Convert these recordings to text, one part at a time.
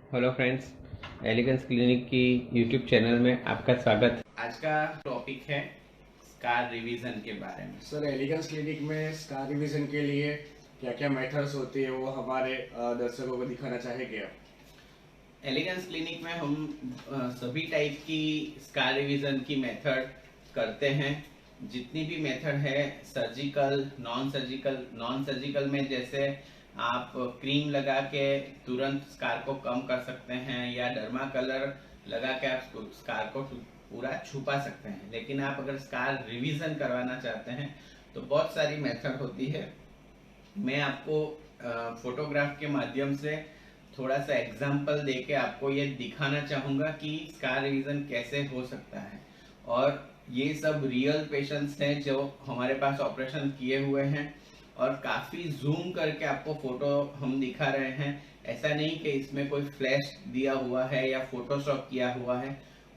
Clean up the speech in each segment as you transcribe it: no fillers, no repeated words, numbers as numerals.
Hello friends, elegance clinic की YouTube channel में आपका स्वागत। आज का टॉपिक है स्कार रिवीजन के बारे में। सर, एलिगेंस क्लिनिक में स्कार रिवीजन के लिए क्या क्या मेथड्स होती है वो हमारे दर्शकों को दिखाना चाहेंगे आप? एलिगेंस क्लिनिक में हम सभी टाइप की स्कार रिवीजन की मेथड करते हैं। जितनी भी मेथड है, सर्जिकल, नॉन सर्जिकल में जैसे आप क्रीम लगा के तुरंत स्कार को कम कर सकते हैं या डर्मा कलर लगा के आप स्कार को पूरा छुपा सकते हैं। लेकिन आप अगर स्कार रिवीजन करवाना चाहते हैं तो बहुत सारी मेथड होती है। मैं आपको फोटोग्राफ के माध्यम से थोड़ा सा एग्जाम्पल देके आपको ये दिखाना चाहूँगा कि स्कार रिवीजन कैसे हो सकता है। और ये सब रियल पेशेंट्स हैं जो हमारे पास ऑपरेशन किए हुए हैं, और काफ़ी जूम करके आपको फोटो हम दिखा रहे हैं। ऐसा नहीं कि इसमें कोई फ्लैश दिया हुआ है या फोटोशॉप किया हुआ है।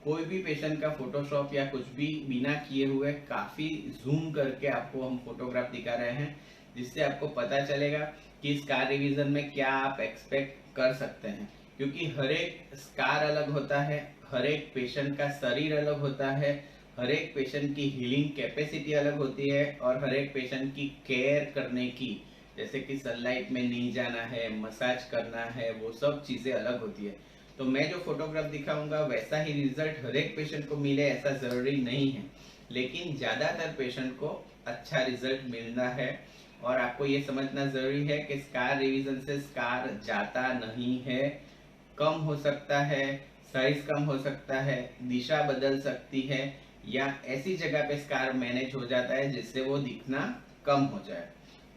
कोई भी पेशेंट का फोटोशॉप या कुछ भी बिना किए हुए काफ़ी जूम करके आपको हम फोटोग्राफ दिखा रहे हैं, जिससे आपको पता चलेगा कि स्कार रिवीजन में क्या आप एक्सपेक्ट कर सकते हैं। क्योंकि हर एक स्कार अलग होता है, हर एक पेशेंट का शरीर अलग होता है, हर एक पेशेंट की हीलिंग कैपेसिटी अलग होती है, और हर एक पेशेंट की केयर करने की, जैसे कि सनलाइट में नहीं जाना है, मसाज करना है, वो सब चीज़ें अलग होती है। तो मैं जो फोटोग्राफ दिखाऊंगा वैसा ही रिजल्ट हर एक पेशेंट को मिले ऐसा ज़रूरी नहीं है, लेकिन ज़्यादातर पेशेंट को अच्छा रिजल्ट मिलना है। और आपको ये समझना ज़रूरी है कि स्कार रिवीजन से स्कार जाता नहीं है, कम हो सकता है, साइज कम हो सकता है, दिशा बदल सकती है, या ऐसी जगह पे स्कार मैनेज हो जाता है जिससे वो दिखना कम हो जाए।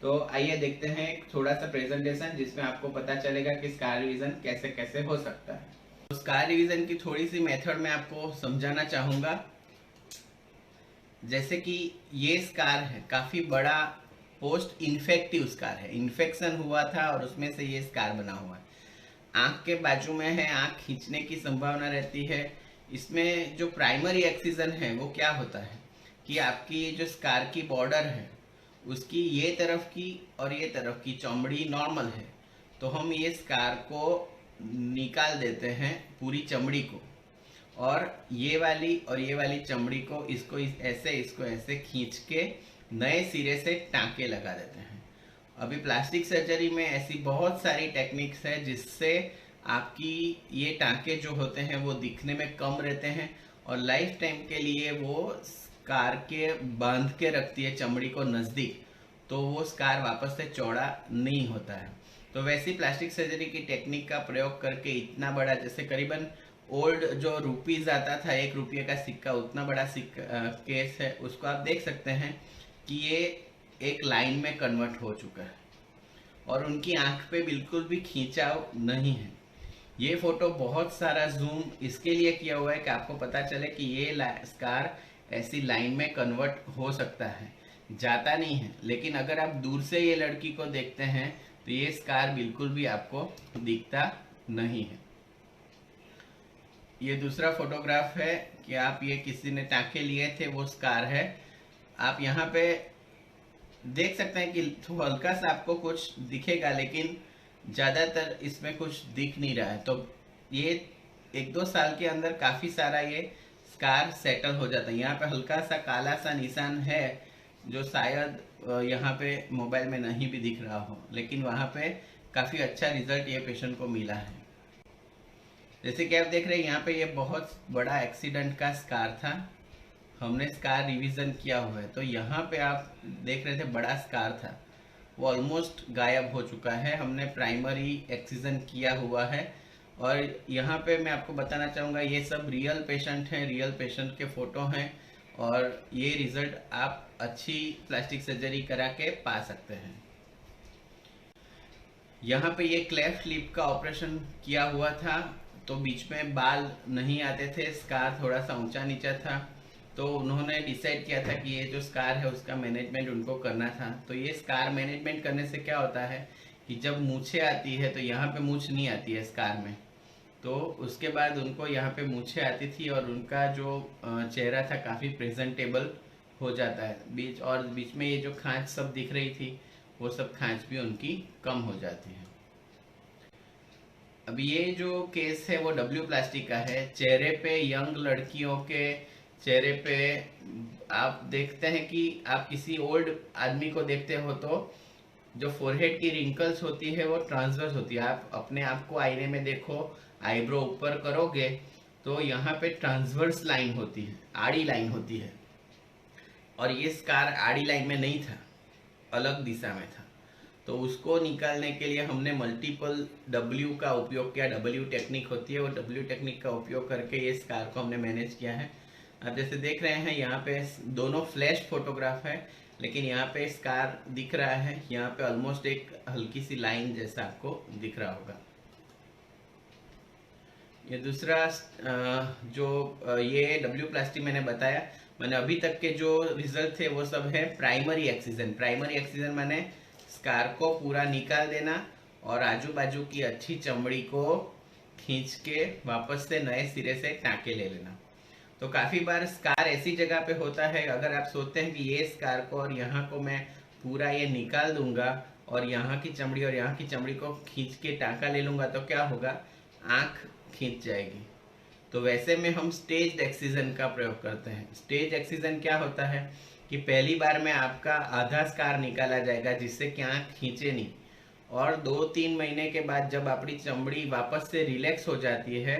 तो आइए देखते हैं एक थोड़ा सा प्रेजेंटेशन जिसमें आपको पता चलेगा कि स्कार रिवीजन कैसे कैसे हो सकता है। तो स्कार रिवीजन की थोड़ी सी मेथड मैं आपको समझाना चाहूँगा। जैसे कि ये स्कार है, काफ़ी बड़ा पोस्ट इन्फेक्टिव स्कार है, इन्फेक्शन हुआ था और उसमें से ये स्कार बना हुआ है। आँख के बाजू में है, आँख खींचने की संभावना रहती है। इसमें जो प्राइमरी एक्सीजन है वो क्या होता है कि आपकी जो स्कार की बॉर्डर है उसकी ये तरफ की और ये तरफ की चमड़ी नॉर्मल है, तो हम ये स्कार को निकाल देते हैं पूरी चमड़ी को, और ये वाली और ये वाली चमड़ी को इसको ऐसे खींच के नए सिरे से टाँके लगा देते हैं। अभी प्लास्टिक सर्जरी में ऐसी बहुत सारी टेक्निक्स है जिससे आपकी ये टाँके जो होते हैं वो दिखने में कम रहते हैं, और लाइफ टाइम के लिए वो स्कार के बांध के रखती है चमड़ी को नज़दीक, तो वो स्कार वापस से चौड़ा नहीं होता है। तो वैसी प्लास्टिक सर्जरी की टेक्निक का प्रयोग करके इतना बड़ा, जैसे करीबन ओल्ड जो रुपीज आता था, 1 रुपये का सिक्का, उतना बड़ा सिक्का केस है, उसको आप देख सकते हैं कि ये एक लाइन में कन्वर्ट हो चुका है और उनकी आंख पे बिल्कुल भी खींचाव नहीं है। ये फोटो बहुत सारा जूम इसके लिए किया हुआ है कि आपको पता चले कि ये स्कार ऐसी लाइन में कन्वर्ट हो सकता है, जाता नहीं है। लेकिन अगर आप दूर से ये लड़की को देखते हैं तो ये स्कार बिल्कुल भी आपको दिखता नहीं है। ये दूसरा फोटोग्राफ है कि आप ये किसी ने टाँके लिए थे, वो स्कार है। आप यहाँ पे देख सकते हैं कि हल्का सा आपको कुछ दिखेगा, लेकिन ज़्यादातर इसमें कुछ दिख नहीं रहा है। तो ये 1-2 साल के अंदर काफ़ी सारा ये स्कार सेटल हो जाता है। यहाँ पे हल्का सा काला सा निशान है जो शायद यहाँ पे मोबाइल में नहीं भी दिख रहा हो, लेकिन वहाँ पे काफ़ी अच्छा रिजल्ट ये पेशेंट को मिला है। जैसे कि आप देख रहे हैं यहाँ पे ये बहुत बड़ा एक्सीडेंट का स्कार था, हमने स्कार रिवीजन किया हुआ है। तो यहाँ पे आप देख रहे थे बड़ा स्कार था, वो ऑलमोस्ट गायब हो चुका है, हमने प्राइमरी एक्सीजन किया हुआ है। और यहाँ पे मैं आपको बताना चाहूँगा ये सब रियल पेशेंट हैं, रियल पेशेंट के फ़ोटो हैं, और ये रिज़ल्ट आप अच्छी प्लास्टिक सर्जरी करा के पा सकते हैं। यहाँ पे ये क्लेफ्ट लिप का ऑपरेशन किया हुआ था, तो बीच में बाल नहीं आते थे, स्कार थोड़ा सा ऊंचा नीचा था, तो उन्होंने डिसाइड किया था कि ये जो स्कार है उसका मैनेजमेंट उनको करना था। तो ये स्कार मैनेजमेंट करने से क्या होता है कि जब मूछें आती है तो यहाँ पे मूछ नहीं आती है स्कार में, तो उसके बाद उनको यहाँ पे मूछें आती थी और उनका जो चेहरा था काफ़ी प्रेजेंटेबल हो जाता है। बीच में ये जो खांच सब दिख रही थी वो सब खांच भी उनकी कम हो जाती है। अब ये जो केस है वो डब्ल्यू प्लास्टिक का है। चेहरे पे, यंग लड़कियों के चेहरे पे आप देखते हैं कि आप किसी ओल्ड आदमी को देखते हो तो जो फोरहेड की रिंकल्स होती है वो ट्रांसवर्स होती है। आप अपने आप को आईने में देखो, आईब्रो ऊपर करोगे तो यहाँ पे ट्रांसवर्स लाइन होती है, आड़ी लाइन होती है, और ये स्कार आड़ी लाइन में नहीं था, अलग दिशा में था। तो उसको निकालने के लिए हमने मल्टीपल डब्ल्यू का उपयोग किया। डब्ल्यू टेक्निक होती है, वो डब्ल्यू टेक्निक का उपयोग करके ये स्कार को हमने मैनेज किया है। आप जैसे देख रहे हैं यहाँ पे दोनों फ्लैश फोटोग्राफ है, लेकिन यहाँ पे स्कार दिख रहा है, यहाँ पे ऑलमोस्ट एक हल्की सी लाइन जैसा आपको दिख रहा होगा। ये दूसरा जो ये डब्ल्यू प्लास्टिक मैंने बताया, मैंने अभी तक के जो रिजल्ट थे वो सब है प्राइमरी एक्सीजन। प्राइमरी एक्सीजन माने स्कार को पूरा निकाल देना और आजू बाजू की अच्छी चमड़ी को खींच के वापस से नए सिरे से टाँके ले लेना। तो काफी बार स्कार ऐसी जगह पे होता है, अगर आप सोचते हैं कि ये स्कार को और यहाँ को मैं पूरा ये निकाल दूंगा और यहाँ की चमड़ी और यहाँ की चमड़ी को खींच के टाँका ले लूंगा तो क्या होगा, आंख खींच जाएगी। तो वैसे में हम स्टेज एक्सीजन का प्रयोग करते हैं। स्टेज एक्सीजन क्या होता है कि पहली बार में आपका आधा स्कार निकाला जाएगा जिससे कि आंख खींचे नहीं, और 2-3 महीने के बाद जब अपनी चमड़ी वापस से रिलैक्स हो जाती है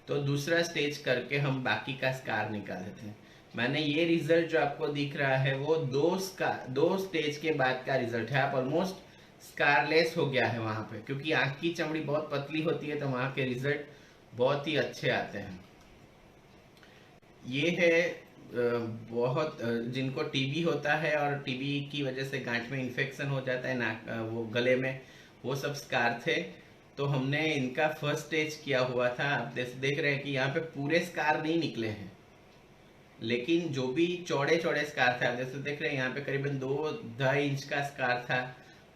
तो दूसरा स्टेज करके हम बाकी का स्कार निकाल देते हैं। मैंने ये रिजल्ट जो आपको दिख रहा है वो दो स्टेज के बाद का रिजल्ट है। आप ऑलमोस्ट स्कारलेस हो गया है वहां पे, क्योंकि आंख की चमड़ी बहुत पतली होती है तो वहां के रिजल्ट बहुत ही अच्छे आते हैं। ये है बहुत जिनको टीबी होता है और टीबी की वजह से गांठ में इन्फेक्शन हो जाता है, नाक वो गले में, वो सब स्कार थे। तो हमने इनका फर्स्ट स्टेज किया हुआ था। आप देख रहे हैं कि यहाँ पे पूरे स्कार नहीं निकले हैं, लेकिन जो भी चौड़े चौड़े स्कार थे, आप जैसे देख रहे हैं यहाँ पे करीबन 2-2.5 इंच का स्कार था,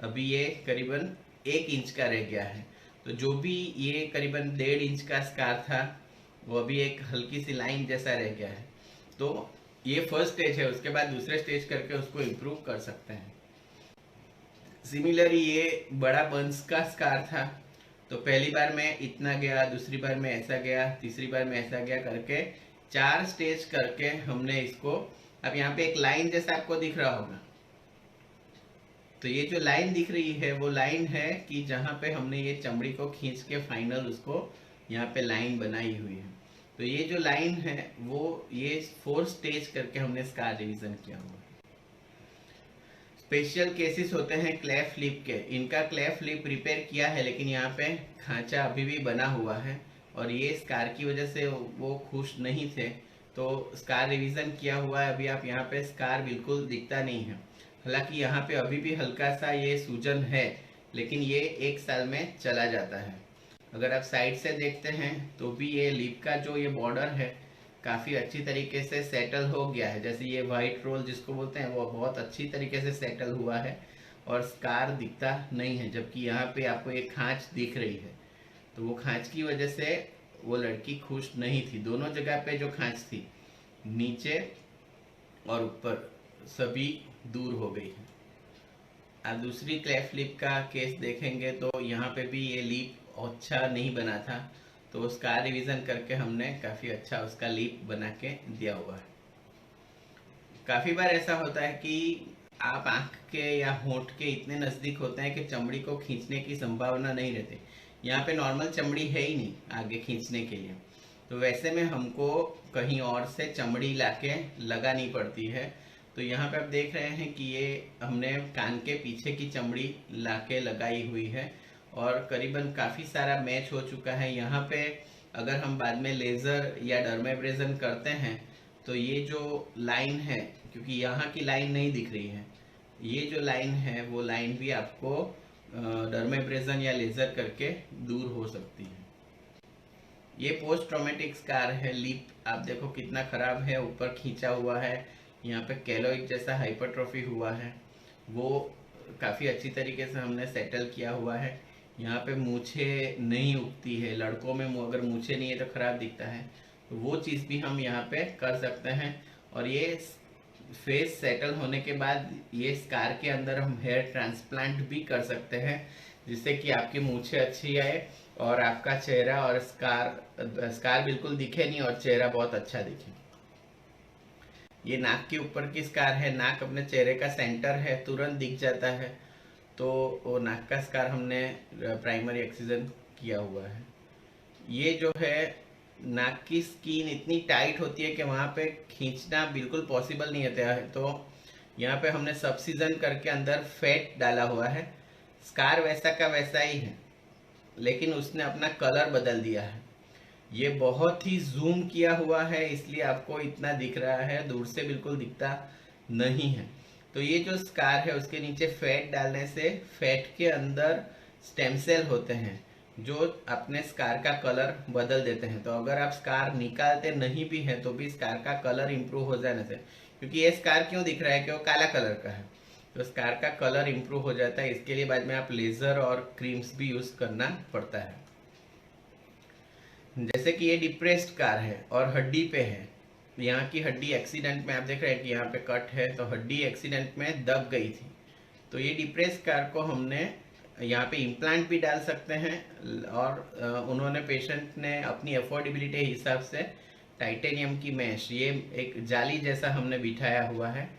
अभी ये करीबन 1 इंच का रह गया है। तो जो भी ये करीबन 1.5 इंच का स्कार था वो अभी एक हल्की सी लाइन जैसा रह गया है। तो ये फर्स्ट स्टेज है, उसके बाद दूसरे स्टेज करके उसको इम्प्रूव कर सकते हैं। सिमिलरली ये बड़ा बंस का स्कार था, तो पहली बार में इतना गया, दूसरी बार में ऐसा गया, तीसरी बार में ऐसा गया, करके 4 स्टेज करके हमने इसको, अब यहाँ पे एक लाइन जैसा आपको दिख रहा होगा, तो ये जो लाइन दिख रही है वो लाइन है कि जहाँ पे हमने ये चमड़ी को खींच के फाइनल उसको यहाँ पे लाइन बनाई हुई है। तो ये जो लाइन है वो ये 4 स्टेज करके हमने स्कार रिवीजन किया हुआ है। स्पेशल केसेस होते हैं क्लेफ्ट लिप के, इनका क्लेफ्ट लिप रिपेयर किया है लेकिन यहाँ पे खांचा अभी भी बना हुआ है और ये स्कार की वजह से वो खुश नहीं थे, तो स्कार रिवीजन किया हुआ है। अभी आप यहाँ पे स्कार बिल्कुल दिखता नहीं है, हालांकि यहाँ पे अभी भी हल्का सा ये सूजन है, लेकिन ये 1 साल में चला जाता है। अगर आप साइड से देखते हैं तो भी ये लिप का जो ये बॉर्डर है काफ़ी अच्छी तरीके से सेटल हो गया है, जैसे ये वाइट रोल जिसको बोलते हैं वो बहुत अच्छी तरीके से सेटल हुआ है और स्कार दिखता नहीं है। जबकि यहाँ पे आपको एक खांच दिख रही है, तो वो खांच की वजह से वो लड़की खुश नहीं थी। दोनों जगह पे जो खांच थी, नीचे और ऊपर, सभी दूर हो गई है। आप दूसरी क्लेफ्ट लिप का केस देखेंगे तो यहाँ पे भी ये लिप अच्छा नहीं बना था, तो उसका रिवीजन करके हमने काफ़ी अच्छा उसका लिप बना के दिया हुआ है। काफ़ी बार ऐसा होता है कि आप आँख के या होंठ के इतने नज़दीक होते हैं कि चमड़ी को खींचने की संभावना नहीं रहती। यहाँ पे नॉर्मल चमड़ी है ही नहीं आगे खींचने के लिए, तो वैसे में हमको कहीं और से चमड़ी लाके लगानी पड़ती है। तो यहाँ पे आप देख रहे हैं कि ये हमने कान के पीछे की चमड़ी लाके लगाई हुई है और करीबन काफ़ी सारा मैच हो चुका है। यहाँ पे अगर हम बाद में लेज़र या डर्मेब्रेजन करते हैं तो ये जो लाइन है, क्योंकि यहाँ की लाइन नहीं दिख रही है, ये जो लाइन है वो लाइन भी आपको डर्मेब्रेजन या लेज़र करके दूर हो सकती है। ये पोस्ट ट्रॉमेटिक स्कार है। लिप आप देखो कितना खराब है, ऊपर खींचा हुआ है, यहाँ पे केलोइड जैसा हाइपरट्रोफी हुआ है, वो काफ़ी अच्छी तरीके से हमने सेटल किया हुआ है। यहाँ पे मूछे नहीं उगती है, लड़कों में अगर मूछे नहीं है तो खराब दिखता है, तो वो चीज़ भी हम यहाँ पे कर सकते हैं। और ये फेस सेटल होने के बाद ये स्कार के अंदर हम हेयर ट्रांसप्लांट भी कर सकते हैं, जिससे कि आपकी मूछें अच्छी आए और आपका चेहरा और स्कार बिल्कुल दिखे नहीं और चेहरा बहुत अच्छा दिखे। ये नाक के ऊपर की स्कार है, नाक अपने चेहरे का सेंटर है, तुरंत दिख जाता है। तो वो नाक का स्कार हमने प्राइमरी एक्सीजन किया हुआ है। ये जो है नाक की स्किन इतनी टाइट होती है कि वहाँ पे खींचना बिल्कुल पॉसिबल नहीं होता है। तो यहाँ पे हमने सबसीजन करके अंदर फैट डाला हुआ है। स्कार वैसा का वैसा ही है, लेकिन उसने अपना कलर बदल दिया है। ये बहुत ही जूम किया हुआ है, इसलिए आपको इतना दिख रहा है, दूर से बिल्कुल दिखता नहीं है। तो ये जो स्कार है उसके नीचे फैट डालने से फैट के अंदर स्टेम सेल होते हैं जो अपने स्कार का कलर बदल देते हैं। तो अगर आप स्कार निकालते नहीं भी हैं तो भी स्कार का कलर इंप्रूव हो जाने से, क्योंकि ये स्कार क्यों दिख रहा है कि वो काला कलर का है, तो स्कार का कलर इंप्रूव हो जाता है। इसके लिए बाद में आप लेजर और क्रीम्स भी यूज करना पड़ता है। जैसे कि ये डिप्रेस्ड स्कार है और हड्डी पे है, यहाँ की हड्डी एक्सीडेंट में आप देख रहे हैं कि यहाँ पे कट है, तो हड्डी एक्सीडेंट में दब गई थी। तो ये डिप्रेस्ड स्कार को हमने यहाँ पे इम्प्लांट भी डाल सकते हैं, और उन्होंने पेशेंट ने अपनी अफोर्डेबिलिटी हिसाब से टाइटेनियम की मैश, ये एक जाली जैसा हमने बिठाया हुआ है।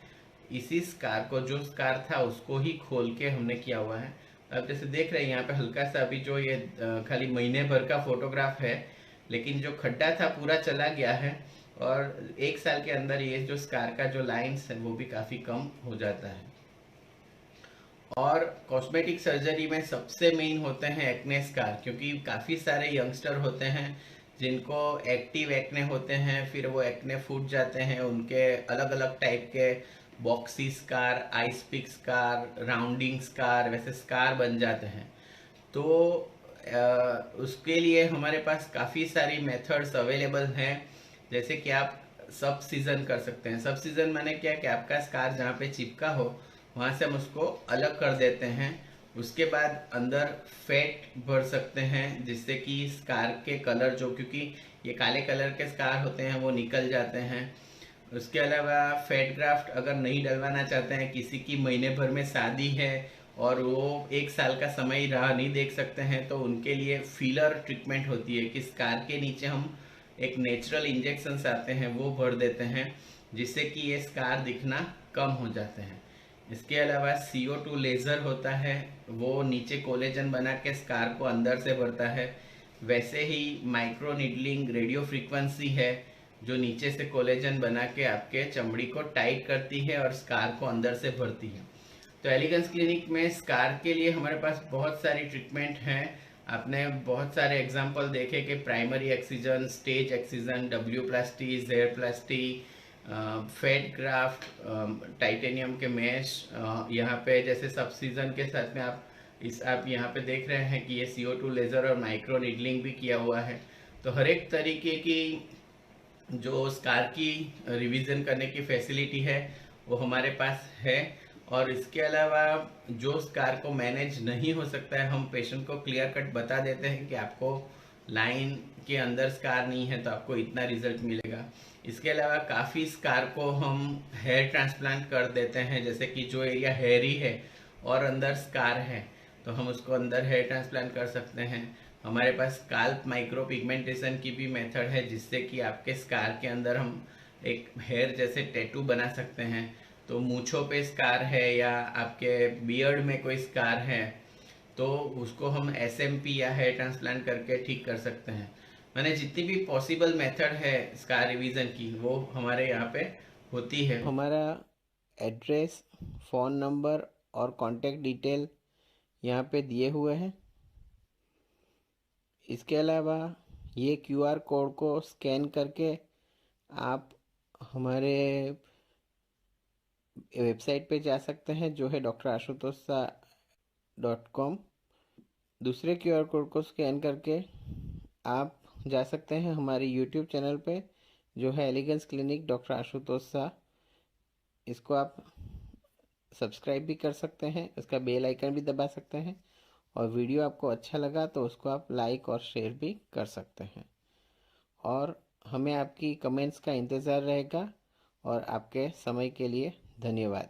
इसी स्कार को, जो स्कार था उसको ही खोल के हमने किया हुआ है। अब जैसे देख रहे हैं यहाँ पे हल्का सा अभी जो ये खाली महीने भर का फोटोग्राफ है, लेकिन जो खड्डा था पूरा चला गया है, और 1 साल के अंदर ये जो स्कार का जो लाइंस है वो भी काफ़ी कम हो जाता है। और कॉस्मेटिक सर्जरी में सबसे मेन होते हैं एक्ने स्कार, क्योंकि काफ़ी सारे यंगस्टर होते हैं जिनको एक्टिव एक्ने होते हैं, फिर वो एक्ने फूट जाते हैं, उनके अलग अलग टाइप के boxy scar, ice pick scar, rounding scar, वैसे स्कार बन जाते हैं। तो उसके लिए हमारे पास काफ़ी सारी मेथड्स अवेलेबल हैं। जैसे कि आप सब सीजन कर सकते हैं। सब सीजन माने क्या कि आपका स्कार जहाँ पे चिपका हो वहाँ से हम उसको अलग कर देते हैं। उसके बाद अंदर फैट भर सकते हैं जिससे कि स्कार के कलर, जो क्योंकि ये काले कलर के स्कार होते हैं, वो निकल जाते हैं। उसके अलावा फैट ग्राफ्ट अगर नहीं डलवाना चाहते हैं, किसी की महीने भर में शादी है और वो 1 साल का समय राह नहीं देख सकते हैं, तो उनके लिए फिलर ट्रीटमेंट होती है कि स्कार के नीचे हम एक नेचुरल इंजेक्शन आते हैं वो भर देते हैं, जिससे कि ये स्कार दिखना कम हो जाते हैं। इसके अलावा CO2 लेज़र होता है, वो नीचे कोलेजन बना के स्कार को अंदर से भरता है। वैसे ही माइक्रो नीडलिंग रेडियो फ्रीक्वेंसी है जो नीचे से कोलेजन बना के आपके चमड़ी को टाइट करती है और स्कार को अंदर से भरती है। तो एलिगेंस क्लिनिक में स्कार के लिए हमारे पास बहुत सारी ट्रीटमेंट हैं। आपने बहुत सारे एग्जाम्पल देखे कि primary excision, stage excision, W plasty, Z plasty, fat graft, titanium के मैश, यहाँ पे जैसे सब सीजन के साथ में आप यहाँ पे देख रहे हैं कि ये CO2 लेज़र और माइक्रो नीडलिंग भी किया हुआ है। तो हर एक तरीके की जो स्कार की रिवीजन करने की फैसिलिटी है वो हमारे पास है। और इसके अलावा जो स्कार को मैनेज नहीं हो सकता है, हम पेशेंट को क्लियर कट बता देते हैं कि आपको लाइन के अंदर स्कार नहीं है तो आपको इतना रिजल्ट मिलेगा। इसके अलावा काफ़ी स्कार को हम हेयर ट्रांसप्लांट कर देते हैं, जैसे कि जो एरिया हेयरी है और अंदर स्कार है तो हम उसको अंदर हेयर ट्रांसप्लांट कर सकते हैं। हमारे पास स्काल्प माइक्रो पिगमेंटेशन की भी मेथड है, जिससे कि आपके स्कार के अंदर हम एक हेयर जैसे टैटू बना सकते हैं। तो मूंछों पे स्कार है या आपके बियर्ड में कोई स्कार है तो उसको हम SMP या हेयर ट्रांसप्लांट करके ठीक कर सकते हैं। मैंने जितनी भी पॉसिबल मेथड है स्कार रिवीजन की वो हमारे यहाँ पे होती है। हमारा एड्रेस, फ़ोन नंबर और कॉन्टैक्ट डिटेल यहाँ पे दिए हुए हैं। इसके अलावा ये QR कोड को स्कैन करके आप हमारे वेबसाइट पे जा सकते हैं जो है drashutosha.com। दूसरे QR कोड को स्कैन करके आप जा सकते हैं हमारे यूट्यूब चैनल पे जो है elegance clinic doctor Ashutosh Shah. इसको आप सब्सक्राइब भी कर सकते हैं, इसका बेल आइकन भी दबा सकते हैं, और वीडियो आपको अच्छा लगा तो उसको आप लाइक और शेयर भी कर सकते हैं। और हमें आपकी कमेंट्स का इंतज़ार रहेगा। और आपके समय के लिए धन्यवाद।